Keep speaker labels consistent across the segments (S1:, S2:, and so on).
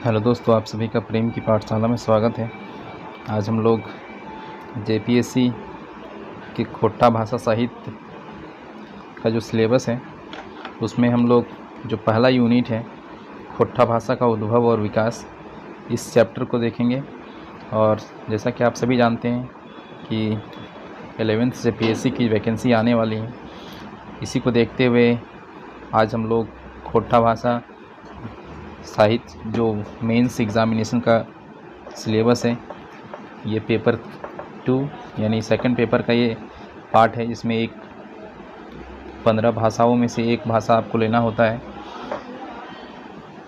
S1: Hello दोस्तों, आप सभी का प्रेम की पाठशाला में स्वागत है। आज हम लोग जेपीएससी की खोट्टा भाषा साहित्य का जो सिलेबस है उसमें हम लोग जो पहला यूनिट है खोट्टा भाषा का उद्भव और विकास, इस चैप्टर को देखेंगे। और जैसा कि आप सभी जानते हैं कि 11th जेपीएससी की वैकेंसी आने वाली है, इसी को देखते हुए आज हम लोग खोट्टा भाषा साहित्य जो मेंस एग्ज़ामिनेशन का सिलेबस है, ये पेपर 2 यानी सेकंड पेपर का ये पार्ट है, जिसमें 15 भाषाओं में से एक भाषा आपको लेना होता है।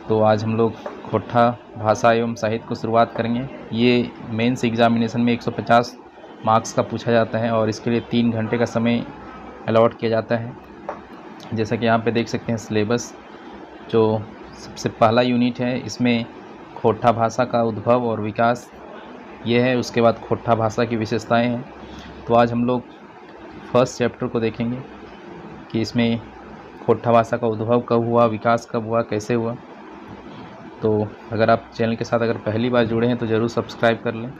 S1: तो आज हम लोग खोट्टा भाषा एवं साहित्य को शुरुआत करेंगे। ये मेंस एग्ज़ामिनेशन में 150 मार्क्स का पूछा जाता है और इसके लिए 3 घंटे का समय अलॉट किया जाता है। जैसा कि यहाँ पे देख सकते हैं सिलेबस, जो सबसे पहला यूनिट है इसमें खोट्टा भाषा का उद्भव और विकास ये है। उसके बाद खोट्टा भाषा की विशेषताएं हैं। तो आज हम लोग फर्स्ट चैप्टर को देखेंगे कि इसमें खोट्टा भाषा का उद्भव कब हुआ, विकास कब हुआ, कैसे हुआ। तो अगर आप चैनल के साथ अगर पहली बार जुड़े हैं तो ज़रूर सब्सक्राइब कर लें।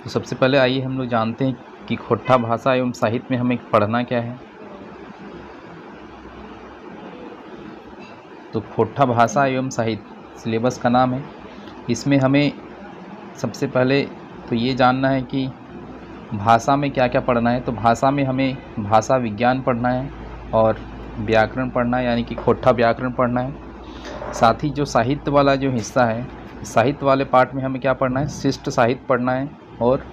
S1: तो सबसे पहले आइए हम लोग जानते हैं कि खोट्टा भाषा एवं साहित्य में हमें पढ़ना क्या है। तो खोट्टा भाषा एवं साहित्य सिलेबस का नाम है। इसमें हमें सबसे पहले तो ये जानना है कि भाषा में क्या क्या पढ़ना है। तो भाषा में हमें भाषा विज्ञान पढ़ना है और व्याकरण पढ़ना है, यानी कि खोट्टा व्याकरण पढ़ना है। साथ ही जो साहित्य वाला जो हिस्सा है, साहित्य वाले पार्ट में हमें क्या पढ़ना है, शिष्ट साहित्य पढ़ना है और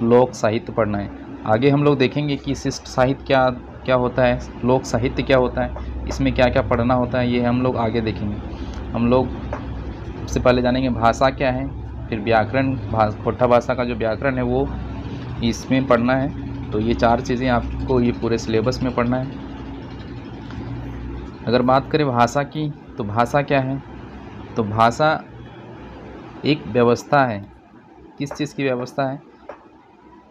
S1: लोक साहित्य पढ़ना है। आगे हम लोग देखेंगे कि शिष्ट साहित्य क्या होता है, लोक साहित्य क्या होता है, इसमें क्या क्या पढ़ना होता है, ये हम लोग आगे देखेंगे। हम लोग सबसे पहले जानेंगे भाषा क्या है, फिर व्याकरण, खोट्टा भाषा का जो व्याकरण है वो इसमें पढ़ना है। तो ये 4 चीज़ें आपको ये पूरे सिलेबस में पढ़ना है। अगर बात करें भाषा की, तो भाषा क्या है, तो भाषा एक व्यवस्था है। किस चीज़ की व्यवस्था है,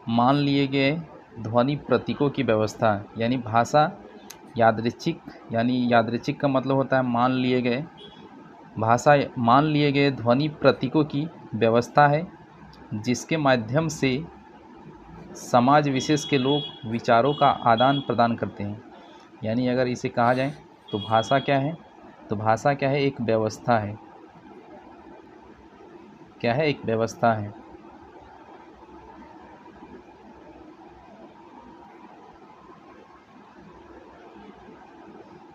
S1: मान लिए गए ध्वनि प्रतीकों की व्यवस्था है। यानी भाषा यादृच्छिक, यानी यादृच्छिक का मतलब होता है मान लिए गए, भाषा मान लिए गए ध्वनि प्रतीकों की व्यवस्था है, जिसके माध्यम से समाज विशेष के लोग विचारों का आदान प्रदान करते हैं। यानी अगर इसे कहा जाए तो भाषा क्या है, तो भाषा क्या है, एक व्यवस्था है। क्या है, एक व्यवस्था है।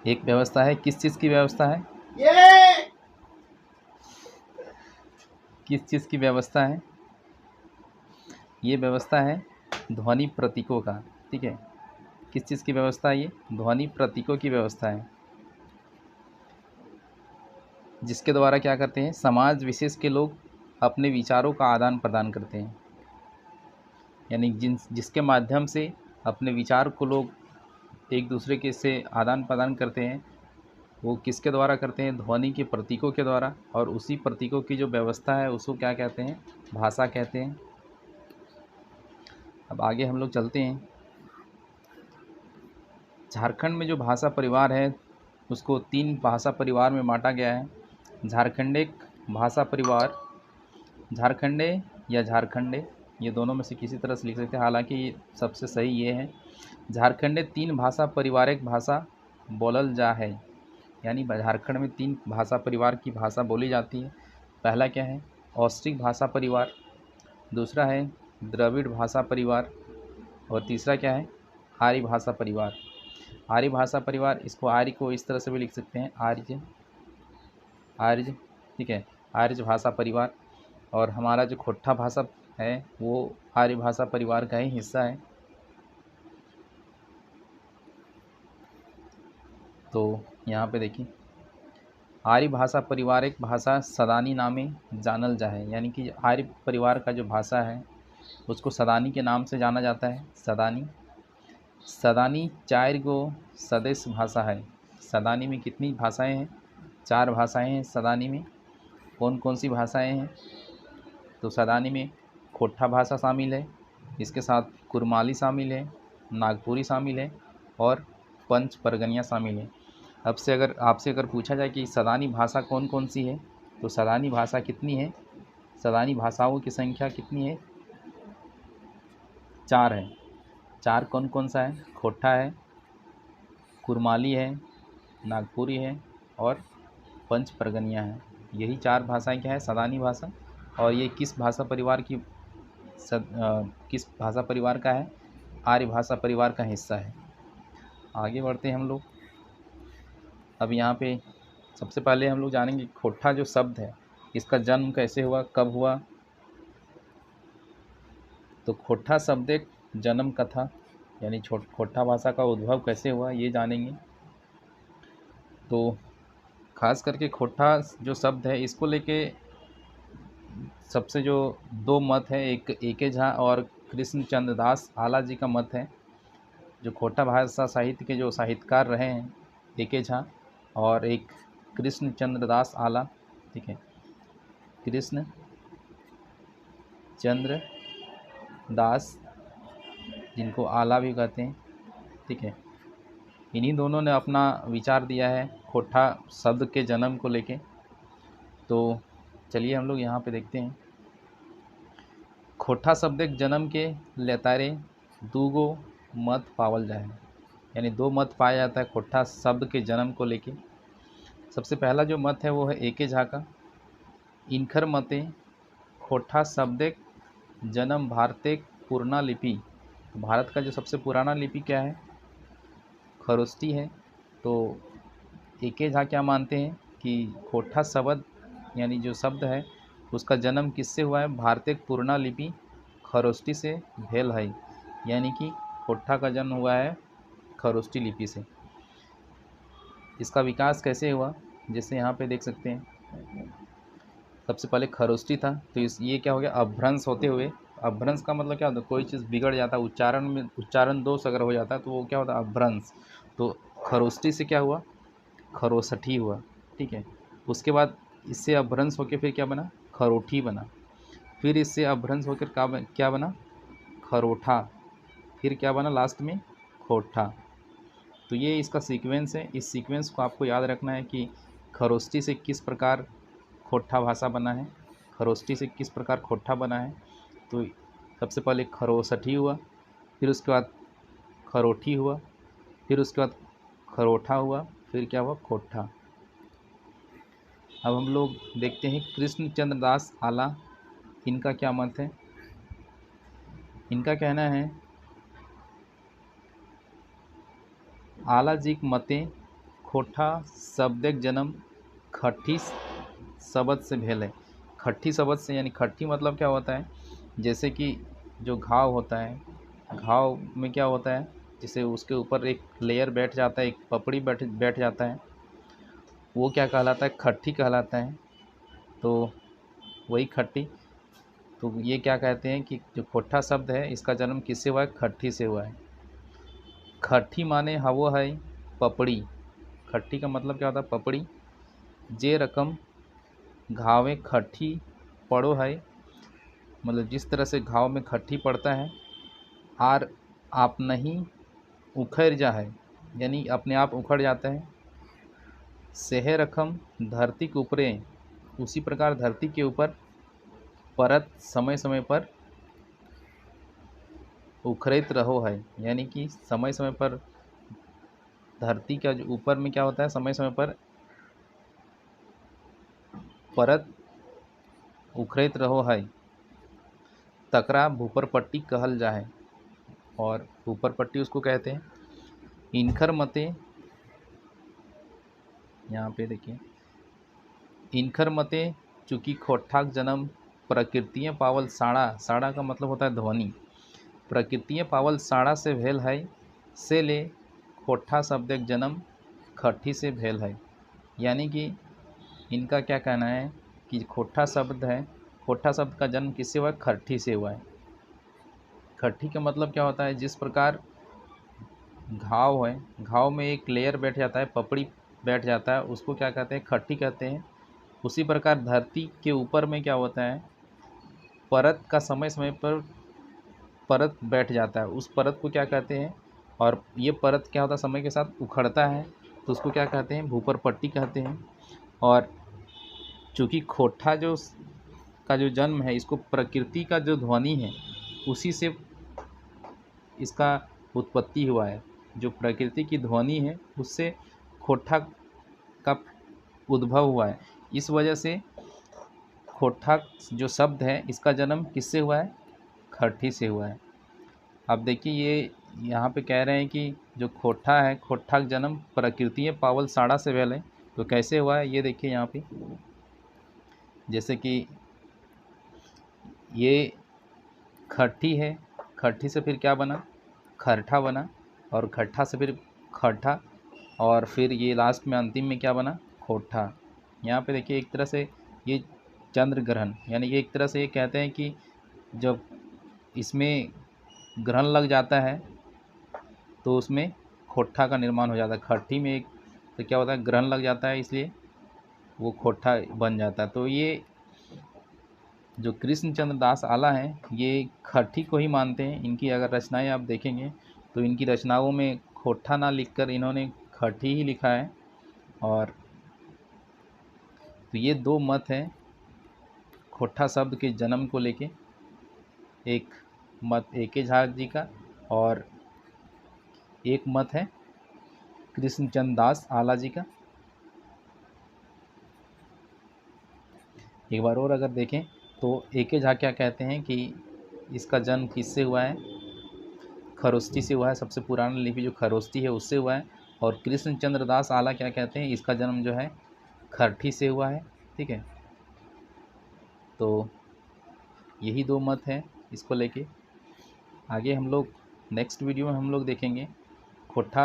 S1: एक व्यवस्था है, किस चीज़ की व्यवस्था है, किस चीज़ की व्यवस्था है, ये व्यवस्था है ध्वनि प्रतीकों का। ठीक है, किस चीज़ की व्यवस्था है, ये ध्वनि प्रतीकों की व्यवस्था है, जिसके द्वारा क्या करते हैं, समाज विशेष के लोग अपने विचारों का आदान प्रदान करते हैं। यानी जिसके माध्यम से अपने विचार को लोग एक दूसरे के से आदान प्रदान करते हैं, वो किसके द्वारा करते हैं, ध्वनि के प्रतीकों के द्वारा। और उसी प्रतीकों की जो व्यवस्था है उसको क्या कहते हैं, भाषा कहते हैं। अब आगे हम लोग चलते हैं। झारखंड में जो भाषा परिवार है उसको 3 भाषा परिवार में बांटा गया है। झारखंडिक भाषा परिवार, झारखंडे या झारखंडे, ये दोनों में से किसी तरह से लिख सकते हैं, हालांकि सबसे सही ये है झारखंडे 3 भाषा परिवारिक भाषा बोलल जा है। यानी झारखंड में 3 भाषा परिवार की भाषा बोली जाती है। पहला क्या है, औष्टिक भाषा परिवार, दूसरा है द्रविड़ भाषा परिवार और तीसरा क्या है, आर्य भाषा परिवार। आर्य भाषा परिवार, इसको आर्य को इस तरह से भी लिख सकते हैं, आर्य। ठीक है, आर्य भाषा परिवार। और हमारा जो खोट्टा भाषा है वो आर्य भाषा परिवार का ही हिस्सा है। तो यहाँ पे देखिए, आर्य भाषा परिवार एक भाषा सदानी नामे जानल जाए। यानी कि आर्य परिवार का जो भाषा है उसको सदानी के नाम से जाना जाता है। सदानी 4 गो सदस्य भाषा है। सदानी में कितनी भाषाएं हैं, 4 भाषाएं हैं सदानी में। कौन कौन सी भाषाएं हैं, तो सदानी में खोट्टा भाषा शामिल है, इसके साथ कुरमाली शामिल है, नागपुरी शामिल है और पंच परगनिया शामिल है। अब से अगर आपसे अगर पूछा जाए कि सदानी भाषा कौन कौन सी है, तो सदानी भाषा कितनी है? सदानी भाषाओं की संख्या कितनी है? 4 है। 4 कौन कौन सा है? खोटा है, कुरमाली है, नागपुरी है और पंच परगनिया है। यही 4 भाषाएं क्या है? सदानी भाषा। और ये किस भाषा परिवार की किस भाषा परिवार का है? आर्य भाषा परिवार का हिस्सा है। आगे बढ़ते हैं हम लोग। अब यहाँ पे सबसे पहले हम लोग जानेंगे खोटा जो शब्द है इसका जन्म कैसे हुआ, कब हुआ। तो खोटा शब्द एक जन्म कथा यानी खोटा भाषा का उद्भव कैसे हुआ ये जानेंगे। तो खास करके खोटा जो शब्द है इसको लेके सबसे जो 2 मत है, एक एके झा और कृष्ण चंद्र दास आला जी का मत है। जो खोटा भाषा साहित्य के जो साहित्यकार रहे हैं एके झा और एक कृष्ण चंद्र दास आला, ठीक है, कृष्ण चंद्र दास जिनको आला भी कहते हैं, ठीक है। इन्हीं दोनों ने अपना विचार दिया है खोटा शब्द के जन्म को लेके। तो चलिए हम लोग यहाँ पे देखते हैं। खोटा शब्द एक जन्म के लेतारे दूगो मत पावल जाए, यानी 2 मत पाया जाता है खोटा शब्द के जन्म को लेके। सबसे पहला जो मत है वो है एके झा का। इनखर मते खोटा शब्द एक जन्म भारतेक पुराना लिपि। भारत का जो सबसे पुराना लिपि क्या है? खरोष्टी है। तो एके झा क्या मानते हैं कि खोटा शब्द यानी जो शब्द है उसका जन्म किससे हुआ है? भारतेक पुराना लिपि खरोष्टी से भेल है, यानी कि खोटा का जन्म हुआ है खरोष्टी लिपि से। इसका विकास कैसे हुआ? जैसे यहाँ पे देख सकते हैं, सबसे पहले खरोष्टी था, तो ये क्या हो गया? अपभ्रंश होते हुए। अपभ्रंश का मतलब क्या होता है? कोई चीज़ बिगड़ जाता है, उच्चारण में उच्चारण दोष अगर हो जाता है तो वो क्या होता है? अपभ्रंश। तो खरोष्टी से क्या हुआ? खरोसठी हुआ, ठीक है। उसके बाद इससे अपभ्रंश होकर फिर क्या बना? खरोठी बना। फिर इससे अपभ्रंश होकर क्या बना? खरोठा। फिर क्या बना लास्ट में? खोटा। तो ये इसका सीक्वेंस है। इस सीक्वेंस को आपको याद रखना है कि खरोष्टी से किस प्रकार खोटा भाषा बना है, खरोष्टी से किस प्रकार खोटा बना है। तो सबसे पहले खरोसठी हुआ, फिर उसके बाद खरोठी हुआ, फिर उसके बाद खरोठा हुआ, फिर क्या हुआ? खोटा। अब हम लोग देखते हैं कृष्ण चंद्र दास आला, इनका क्या मत है। इनका कहना है आला जी के मते खोटा शब्दक जन्म खट्टी शब्द से भेल है। खट्टी शब्द से यानी खट्टी मतलब क्या होता है? जैसे कि जो घाव होता है, घाव में क्या होता है? जैसे उसके ऊपर एक लेयर बैठ जाता है, एक पपड़ी बैठ जाता है, वो क्या कहलाता है? खट्टी कहलाता है। तो वही खट्टी। तो ये क्या कहते हैं कि जो खोटा शब्द है इसका जन्म किससे हुआ है? खट्टी से हुआ है। खट्टी माने हवो है पपड़ी। खट्टी का मतलब क्या होता है? पपड़ी। जे रकम घावे खट्टी पड़ो है, मतलब जिस तरह से घाव में खट्टी पड़ता है। आर आप नहीं उखड़ जा है, यानी अपने आप उखड़ जाता है। सेह रकम धरती के ऊपरे, उसी प्रकार धरती के ऊपर परत समय समय पर उखड़ते रहो है, यानी कि समय समय पर धरती का जो ऊपर में क्या होता है? समय समय पर परत उखड़ते रहो है। तकरा भूपर पट्टी कहल जा है, और ऊपर पट्टी उसको कहते हैं। इनखर मते, यहाँ पे देखिए, इनखर मते चूँकि खोठाक जन्म प्रकृतिय पावल साड़ा, साड़ा का मतलब होता है ध्वनि, प्रकृतिय पावल साड़ा से भेल है, से ले खोठा शब्द एक जन्म खट्टी से भेल है। यानी कि इनका क्या कहना है कि खोठा शब्द है, खोठा शब्द का जन्म किससे हुआ है? खट्टी से हुआ है। खट्टी का मतलब क्या होता है? जिस प्रकार घाव है, घाव में एक लेयर बैठ जाता है, पपड़ी बैठ जाता है, उसको क्या कहते हैं? खट्टी कहते हैं। उसी प्रकार धरती के ऊपर में क्या होता है? परत का समय समय पर परत बैठ जाता है, उस परत को क्या कहते हैं? और ये परत क्या होता है? समय के साथ उखड़ता है, तो उसको क्या कहते हैं, भूपर पट्टी कहते हैं। और चूँकि खोट्ठा जो का जो जन्म है, इसको प्रकृति का जो ध्वनि है उसी से इसका उत्पत्ति हुआ है। जो प्रकृति की ध्वनि है उससे खोट्ठा का उद्भव हुआ है। इस वजह से खोट्ठा जो शब्द है इसका जन्म किससे हुआ है, खट्ठी से हुआ है। अब देखिए ये यहाँ पे कह रहे हैं कि जो खोट्ठा है, खोट्ठा का जन्म प्रकृति पावल साड़ा से भयल है। तो कैसे हुआ है ये देखिए यहाँ पे, जैसे कि ये खट्ठी है, खट्ठी से फिर क्या बना, खरठा बना, और खट्ठा से फिर खट्ठा, और फिर ये लास्ट में अंतिम में क्या बना, खोट्ठा। यहाँ पे देखिए एक तरह से ये चंद्र ग्रहण, यानी ये एक तरह से ये कहते हैं कि जब इसमें ग्रहण लग जाता है तो उसमें खोट्ठा का निर्माण हो जाता है। खट्ठी में एक तो क्या होता है, ग्रहण लग जाता है, इसलिए वो खोट्ठा बन जाता है। तो ये जो कृष्णचंद्र दास आला हैं ये खट्ठी को ही मानते हैं। इनकी अगर रचनाएं आप देखेंगे तो इनकी रचनाओं में खोट्ठा ना लिखकर इन्होंने खट्ठी ही लिखा है। और तो ये दो मत हैं खोट्ठा शब्द के जन्म को लेके, एक मत ए.के. झा जी का और एक मत है कृष्णचंद्र दास आला जी का। एक बार और अगर देखें तो ए.के. झा क्या कहते हैं कि इसका जन्म किससे हुआ है, खरोष्ठी से हुआ है। सबसे पुराना लिपि जो खरोष्ठी है उससे हुआ है। और कृष्णचंद्र दास आला क्या कहते हैं, इसका जन्म जो है खरठी से हुआ है। ठीक है, तो यही दो मत हैं इसको लेके। आगे हम लोग नेक्स्ट वीडियो में हम लोग देखेंगे खोट्ठा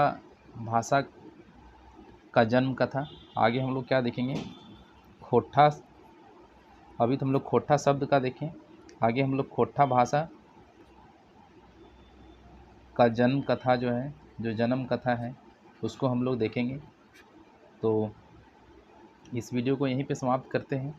S1: भाषा का जन्म कथा। आगे हम लोग क्या देखेंगे, खोट्ठा, अभी तो हम लोग खोट्ठा शब्द का देखें, आगे हम लोग खोट्ठा भाषा का जन्म कथा जो है, जो जन्म कथा है उसको हम लोग देखेंगे। तो इस वीडियो को यहीं पे समाप्त करते हैं।